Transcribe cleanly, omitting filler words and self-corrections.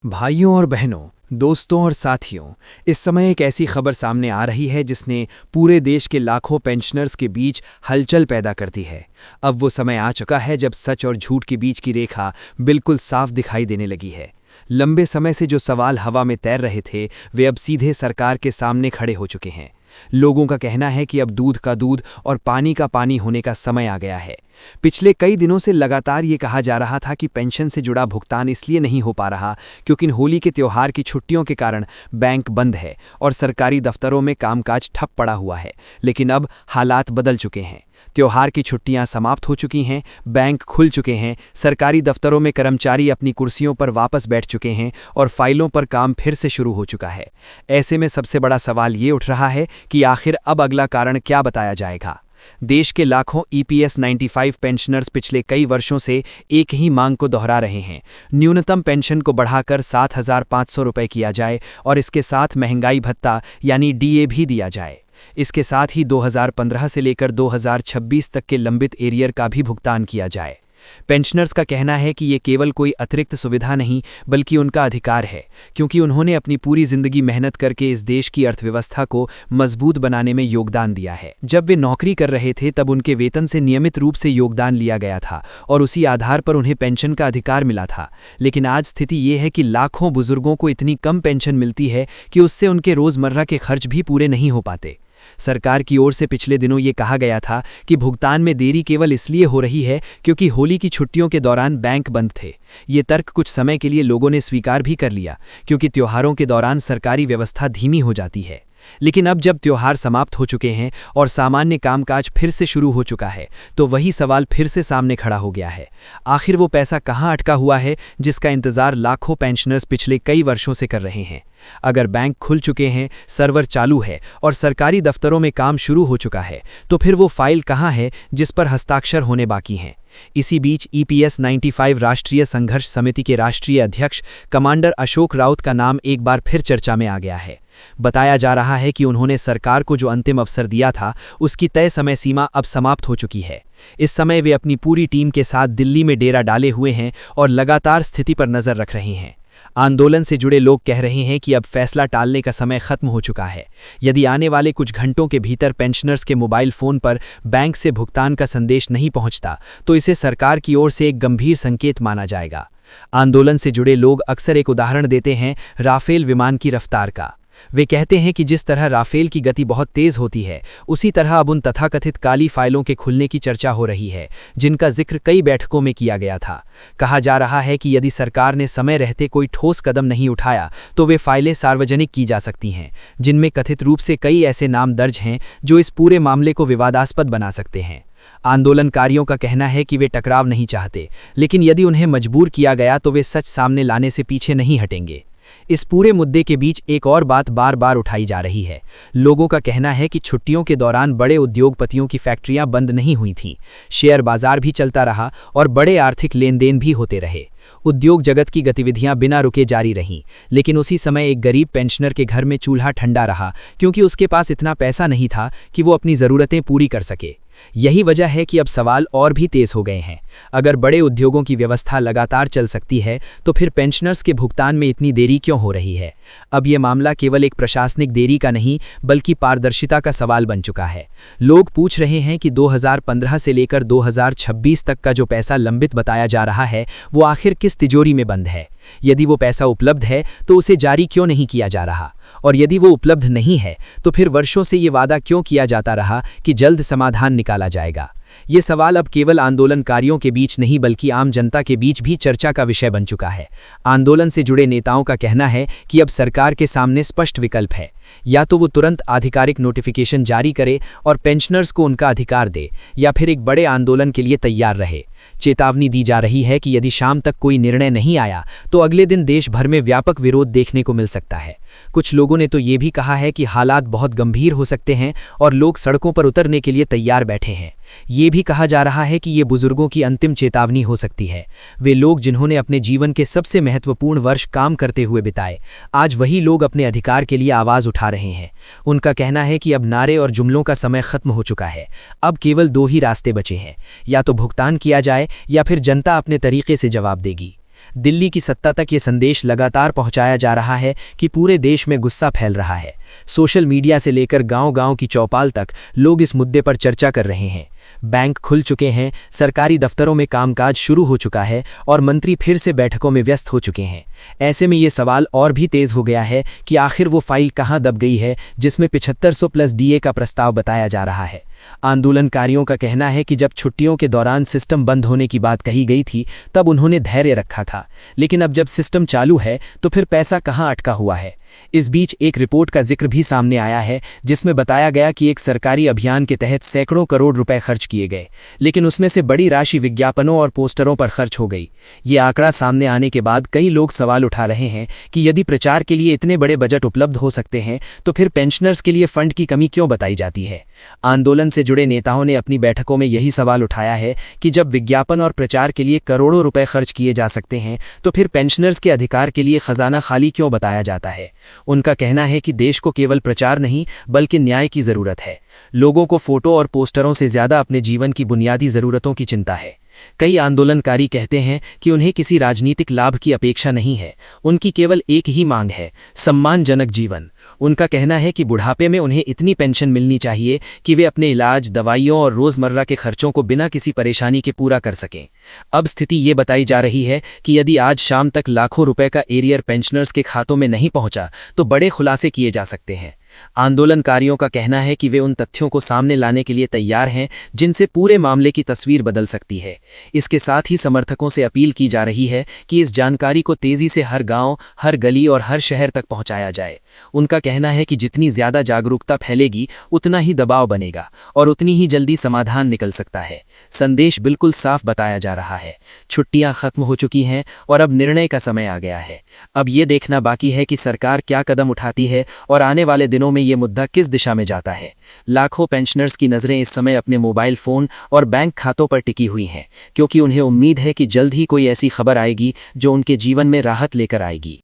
भाइयों और बहनों, दोस्तों और साथियों, इस समय एक ऐसी खबर सामने आ रही है जिसने पूरे देश के लाखों पेंशनर्स के बीच हलचल पैदा कर दी है। अब वो समय आ चुका है जब सच और झूठ के बीच की रेखा बिल्कुल साफ दिखाई देने लगी है। लंबे समय से जो सवाल हवा में तैर रहे थे, वे अब सीधे सरकार के सामने खड़े हो चुके हैं। लोगों का कहना है कि अब दूध का दूध और पानी का पानी होने का समय आ गया है। पिछले कई दिनों से लगातार ये कहा जा रहा था कि पेंशन से जुड़ा भुगतान इसलिए नहीं हो पा रहा क्योंकि होली के त्योहार की छुट्टियों के कारण बैंक बंद है और सरकारी दफ्तरों में कामकाज ठप पड़ा हुआ है। लेकिन अब हालात बदल चुके हैं। त्योहार की छुट्टियां समाप्त हो चुकी हैं, बैंक खुल चुके हैं, सरकारी दफ्तरों में कर्मचारी अपनी कुर्सियों पर वापस बैठ चुके हैं और फाइलों पर काम फिर से शुरू हो चुका है। ऐसे में सबसे बड़ा सवाल ये उठ रहा है कि आखिर अब अगला कारण क्या बताया जाएगा। देश के लाखों EPS 95 पेंशनर्स पिछले कई वर्षों से एक ही मांग को दोहरा रहे हैं। न्यूनतम पेंशन को बढ़ाकर 7,500 रुपये किया जाए और इसके साथ महंगाई भत्ता यानी DA भी दिया जाए। इसके साथ ही 2015 से लेकर 2026 तक के लंबित एरियर का भी भुगतान किया जाए। पेंशनर्स का कहना है कि ये केवल कोई अतिरिक्त सुविधा नहीं बल्कि उनका अधिकार है, क्योंकि उन्होंने अपनी पूरी जिंदगी मेहनत करके इस देश की अर्थव्यवस्था को मजबूत बनाने में योगदान दिया है। जब वे नौकरी कर रहे थे तब उनके वेतन से नियमित रूप से योगदान लिया गया था और उसी आधार पर उन्हें पेंशन का अधिकार मिला था। लेकिन आज स्थिति ये है कि लाखों बुजुर्गों को इतनी कम पेंशन मिलती है कि उससे उनके रोजमर्रा के खर्च भी पूरे नहीं हो पाते। सरकार की ओर से पिछले दिनों ये कहा गया था कि भुगतान में देरी केवल इसलिए हो रही है क्योंकि होली की छुट्टियों के दौरान बैंक बंद थे। ये तर्क कुछ समय के लिए लोगों ने स्वीकार भी कर लिया, क्योंकि त्योहारों के दौरान सरकारी व्यवस्था धीमी हो जाती है। लेकिन अब जब त्योहार समाप्त हो चुके हैं और सामान्य कामकाज फिर से शुरू हो चुका है, तो वही सवाल फिर से सामने खड़ा हो गया है। आखिर वो पैसा कहाँ अटका हुआ है जिसका इंतजार लाखों पेंशनर्स पिछले कई वर्षों से कर रहे हैं। अगर बैंक खुल चुके हैं, सर्वर चालू है और सरकारी दफ्तरों में काम शुरू हो चुका है, तो फिर वो फाइल कहाँ है जिस पर हस्ताक्षर होने बाकी हैं। इसी बीच EPS 95 राष्ट्रीय संघर्ष समिति के राष्ट्रीय अध्यक्ष कमांडर अशोक राउत का नाम एक बार फिर चर्चा में आ गया है। बताया जा रहा है कि उन्होंने सरकार को जो अंतिम अवसर दिया था, उसकी तय समय सीमा अब समाप्त हो चुकी है। इस समय वे अपनी पूरी टीम के साथ दिल्ली में डेरा डाले हुए हैं और लगातार स्थिति पर नजर रख रहे हैं। आंदोलन से जुड़े लोग कह रहे हैं कि अब फैसला टालने का समय खत्म हो चुका है। यदि आने वाले कुछ घंटों के भीतर पेंशनर्स के मोबाइल फोन पर बैंक से भुगतान का संदेश नहीं पहुंचता, तो इसे सरकार की ओर से एक गंभीर संकेत माना जाएगा। आंदोलन से जुड़े लोग अक्सर एक उदाहरण देते हैं राफेल विमान की रफ्तार का। वे कहते हैं कि जिस तरह राफेल की गति बहुत तेज होती है, उसी तरह अब उन तथाकथित काली फाइलों के खुलने की चर्चा हो रही है, जिनका जिक्र कई बैठकों में किया गया था। कहा जा रहा है कि यदि सरकार ने समय रहते कोई ठोस कदम नहीं उठाया, तो वे फाइलें सार्वजनिक की जा सकती हैं, जिनमें कथित रूप से कई ऐसे नाम दर्ज हैं जो इस पूरे मामले को विवादास्पद बना सकते हैं। आंदोलनकारियों का कहना है कि वे टकराव नहीं चाहते, लेकिन यदि उन्हें मजबूर किया गया तो वे सच सामने लाने से पीछे नहीं हटेंगे। इस पूरे मुद्दे के बीच एक और बात बार बार उठाई जा रही है। लोगों का कहना है कि छुट्टियों के दौरान बड़े उद्योगपतियों की फैक्ट्रियां बंद नहीं हुई थीं, शेयर बाजार भी चलता रहा और बड़े आर्थिक लेन देन भी होते रहे। उद्योग जगत की गतिविधियां बिना रुके जारी रहीं, लेकिन उसी समय एक गरीब पेंशनर के घर में चूल्हा ठंडा रहा, क्योंकि उसके पास इतना पैसा नहीं था कि वो अपनी ज़रूरतें पूरी कर सके। यही वजह है कि अब सवाल और भी तेज हो गए हैं। अगर बड़े उद्योगों की व्यवस्था लगातार चल सकती है, तो फिर पेंशनर्स के भुगतान में इतनी देरी क्यों हो रही है? अब ये मामला केवल एक प्रशासनिक देरी का नहीं बल्कि पारदर्शिता का सवाल बन चुका है। लोग पूछ रहे हैं कि 2015 से लेकर 2026 तक का जो पैसा लंबित बताया जा रहा है, वो आखिर किस तिजोरी में बंद है? यदि वो पैसा उपलब्ध है तो उसे जारी क्यों नहीं किया जा रहा? और यदि वो उपलब्ध नहीं है तो फिर वर्षों से ये वादा क्यों किया जाता रहा कि जल्द समाधान निकाला जाएगा? ये सवाल अब केवल आंदोलनकारियों के बीच नहीं बल्कि आम जनता के बीच भी चर्चा का विषय बन चुका है। आंदोलन से जुड़े नेताओं का कहना है कि अब सरकार के सामने स्पष्ट विकल्प है, या तो वो तुरंत आधिकारिक नोटिफिकेशन जारी करे और पेंशनर्स को उनका अधिकार दे, या फिर एक बड़े आंदोलन के लिए तैयार रहे। चेतावनी दी जा रही है कि यदि शाम तक कोई निर्णय नहीं आया तो अगले दिन देश भर में व्यापक विरोध देखने को मिल सकता है। कुछ लोगों ने तो ये भी कहा है कि हालात बहुत गंभीर हो सकते हैं और लोग सड़कों पर उतरने के लिए तैयार बैठे हैं। ये भी कहा जा रहा है कि ये बुजुर्गों की अंतिम चेतावनी हो सकती है। वे लोग जिन्होंने अपने जीवन के सबसे महत्वपूर्ण वर्ष काम करते हुए बिताए, आज वही लोग अपने अधिकार के लिए आवाज उठा रहे हैं। उनका कहना है कि अब नारे और जुमलों का समय खत्म हो चुका है। अब केवल दो ही रास्ते बचे हैं, या तो भुगतान किया जाए या फिर जनता अपने तरीके से जवाब देगी। दिल्ली की सत्ता तक ये संदेश लगातार पहुंचाया जा रहा है कि पूरे देश में गुस्सा फैल रहा है। सोशल मीडिया से लेकर गांव-गांव की चौपाल तक लोग इस मुद्दे पर चर्चा कर रहे हैं। बैंक खुल चुके हैं, सरकारी दफ्तरों में कामकाज शुरू हो चुका है और मंत्री फिर से बैठकों में व्यस्त हो चुके हैं। ऐसे में ये सवाल और भी तेज हो गया है कि आखिर वो फाइल कहां दब गई है जिसमें 7500 प्लस डीए का प्रस्ताव बताया जा रहा है। आंदोलनकारियों का कहना है कि जब छुट्टियों के दौरान सिस्टम बंद होने की बात कही गई थी तब उन्होंने धैर्य रखा था, लेकिन अब जब सिस्टम चालू है तो फिर पैसा कहां अटका हुआ है। इस बीच एक रिपोर्ट का जिक्र भी सामने आया है जिसमें बताया गया कि एक सरकारी अभियान के तहत सैकड़ों करोड़ रुपए खर्च किए गए, लेकिन उसमें से बड़ी राशि विज्ञापनों और पोस्टरों पर खर्च हो गई। ये आंकड़ा सामने आने के बाद कई लोग सवाल उठा रहे हैं कि यदि प्रचार के लिए इतने बड़े बजट उपलब्ध हो सकते हैं तो फिर पेंशनर्स के लिए फंड की कमी क्यों बताई जाती है। आंदोलन से जुड़े नेताओं ने अपनी बैठकों में यही सवाल उठाया है कि जब विज्ञापन और प्रचार के लिए करोड़ों रुपए खर्च किए जा सकते हैं तो फिर पेंशनर्स के अधिकार के लिए खजाना खाली क्यों बताया जाता है। उनका कहना है कि देश को केवल प्रचार नहीं बल्कि न्याय की जरूरत है। लोगों को फोटो और पोस्टरों से ज्यादा अपने जीवन की बुनियादी जरूरतों की चिंता है। कई आंदोलनकारी कहते हैं कि उन्हें किसी राजनीतिक लाभ की अपेक्षा नहीं है, उनकी केवल एक ही मांग है, सम्मानजनक जीवन। उनका कहना है कि बुढ़ापे में उन्हें इतनी पेंशन मिलनी चाहिए कि वे अपने इलाज, दवाइयों और रोजमर्रा के खर्चों को बिना किसी परेशानी के पूरा कर सकें। अब स्थिति ये बताई जा रही है कि यदि आज शाम तक लाखों रुपए का एरियर पेंशनर्स के खातों में नहीं पहुंचा तो बड़े खुलासे किए जा सकते हैं। आंदोलनकारियों का कहना है कि वे उन तथ्यों को सामने लाने के लिए तैयार हैं जिनसे पूरे मामले की तस्वीर बदल सकती है। इसके साथ ही समर्थकों से अपील की जा रही है कि इस जानकारी को तेजी से हर गांव, हर गली और हर शहर तक पहुंचाया जाए। उनका कहना है कि जितनी ज्यादा जागरूकता फैलेगी उतना ही दबाव बनेगा और उतनी ही जल्दी समाधान निकल सकता है। संदेश बिल्कुल साफ बताया जा रहा है, छुट्टियां खत्म हो चुकी हैं और अब निर्णय का समय आ गया है। अब ये देखना बाकी है कि सरकार क्या कदम उठाती है और आने वाले दिनों में ये मुद्दा किस दिशा में जाता है। लाखों पेंशनर्स की नजरें इस समय अपने मोबाइल फोन और बैंक खातों पर टिकी हुई हैं, क्योंकि उन्हें उम्मीद है कि जल्द ही कोई ऐसी खबर आएगी जो उनके जीवन में राहत लेकर आएगी।